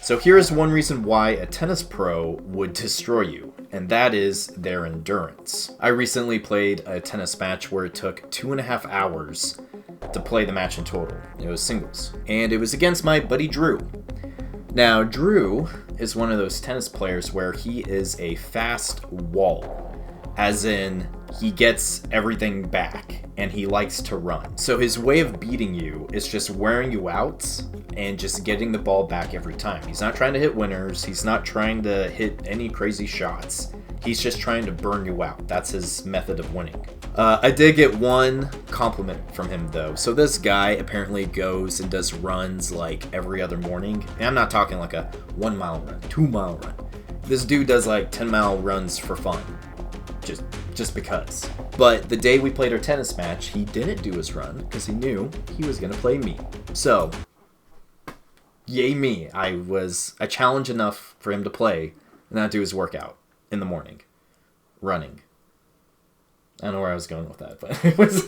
So here's one reason why a tennis pro would destroy you, and that is their endurance. I recently played a tennis match where it took 2.5 hours to play the match in total. It was singles. And it was against my buddy Drew. Now, Drew is one of those tennis players where he is a fast wall. As in, he gets everything back, and he likes to run. So his way of beating you is just wearing you out and just getting the ball back every time. He's not trying to hit winners. He's not trying to hit any crazy shots. He's just trying to burn you out. That's his method of winning. I did get one compliment from him, though. So this guy apparently goes and does runs like every other morning. And I'm not talking like a 1 mile run, 2 mile run. This dude does like 10-mile runs for fun. Just because. But the day we played our tennis match, he didn't do his run because he knew he was going to play me. So, yay me. I challenged enough for him to play and not do his workout in the morning. Running. I don't know where I was going with that, but it was...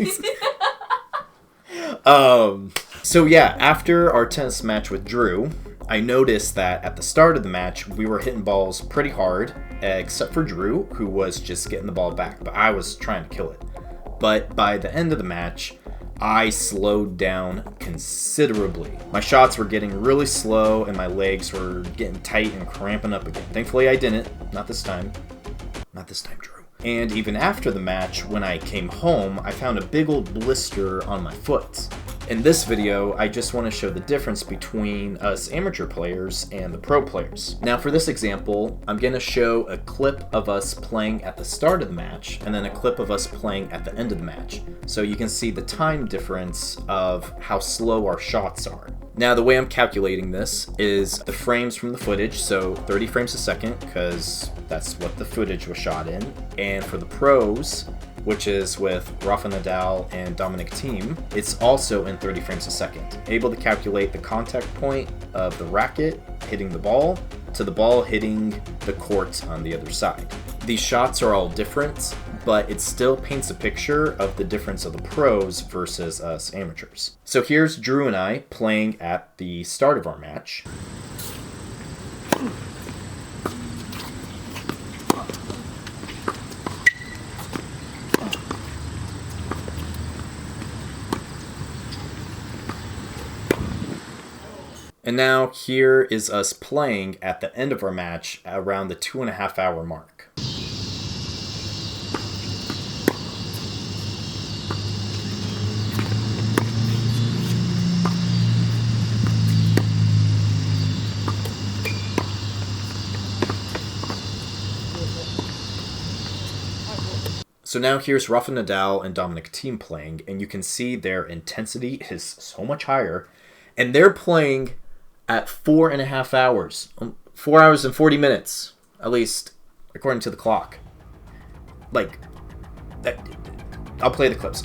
So yeah, after our tennis match with Drew, I noticed that at the start of the match, we were hitting balls pretty hard, except for Drew, who was just getting the ball back, but I was trying to kill it. But by the end of the match, I slowed down considerably. My shots were getting really slow, and my legs were getting tight and cramping up again. Thankfully, I didn't. Not this time. Not this time, Drew. And even after the match, when I came home, I found a big old blister on my foot. In this video, I just want to show the difference between us amateur players and the pro players. Now for this example, I'm going to show a clip of us playing at the start of the match, and then a clip of us playing at the end of the match. So you can see the time difference of how slow our shots are. Now the way I'm calculating this is the frames from the footage, so 30 frames a second, because that's what the footage was shot in. And for the pros, which is with Rafa Nadal and Dominic Thiem, it's also in 30 frames a second. Able to calculate the contact point of the racket hitting the ball to the ball hitting the court on the other side. These shots are all different, but it still paints a picture of the difference of the pros versus us amateurs. So here's Drew and I playing at the start of our match. And now here is us playing at the end of our match around the 2.5 hour mark. So now here's Rafa Nadal and Dominic Thiem playing, and you can see their intensity is so much higher, and they're playing at 4.5 hours. 4 hours and 40 minutes, at least according to the clock. Like, that, I'll play the clips.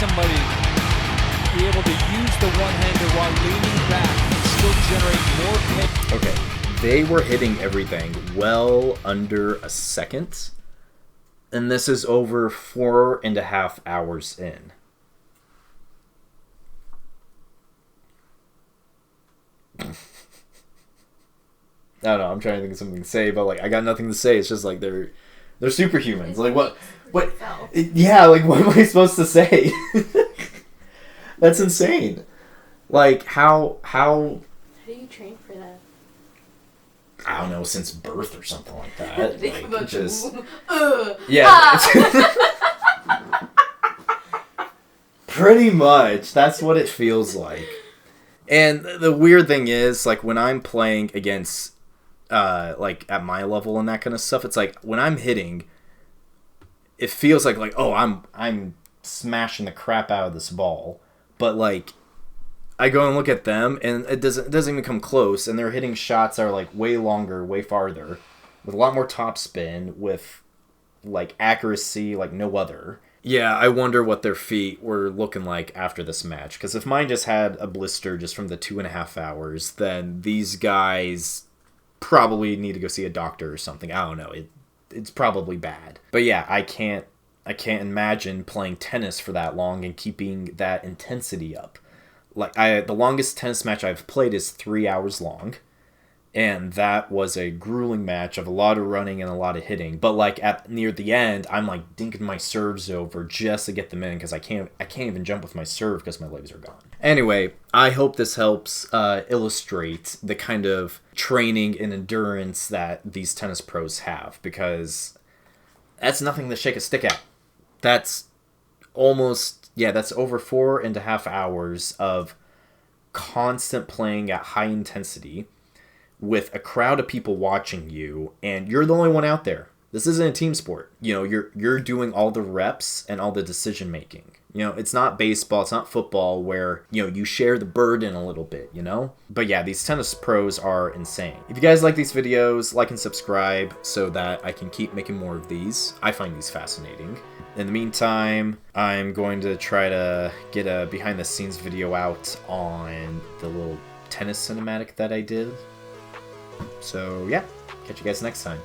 Somebody be able to use the one-hander while leaning back and still generate more pain. Okay, they were hitting everything well under a second, and this is over 4.5 hours in. I don't know, I'm trying to think of something to say, but like I got nothing to say. It's just like they're superhumans. Like what? Yeah, like what am I supposed to say? That's insane. Like how do you train for that? I don't know, since birth or something like that. Like, just pretty much that's what it feels like. And the weird thing is, like when I'm playing against like at my level and that kind of stuff, it's like when I'm hitting, it feels like oh I'm smashing the crap out of this ball, but like I go and look at them and it doesn't even come close, and they're hitting shots that are like way longer, way farther, with a lot more topspin, with like accuracy like no other. Yeah, I wonder what their feet were looking like after this match. Because if mine just had a blister just from the 2.5 hours, then these guys probably need to go see a doctor or something. I don't know. It's probably bad. But yeah, I can't imagine playing tennis for that long and keeping that intensity up. Like the longest tennis match I've played is 3 hours long. And that was a grueling match of a lot of running and a lot of hitting. But like near the end, I'm like dinking my serves over just to get them in because I can't even jump with my serve because my legs are gone. Anyway, I hope this helps illustrate the kind of training and endurance that these tennis pros have, because that's nothing to shake a stick at. That's that's over 4.5 hours of constant playing at high intensity, with a crowd of people watching you, and you're the only one out there. This isn't a team sport. You know, you're doing all the reps and all the decision making. You know, it's not baseball, it's not football where, you know, you share the burden a little bit, you know? But yeah, these tennis pros are insane. If you guys like these videos, like and subscribe so that I can keep making more of these. I find these fascinating. In the meantime, I'm going to try to get a behind the scenes video out on the little tennis cinematic that I did. So yeah, catch you guys next time.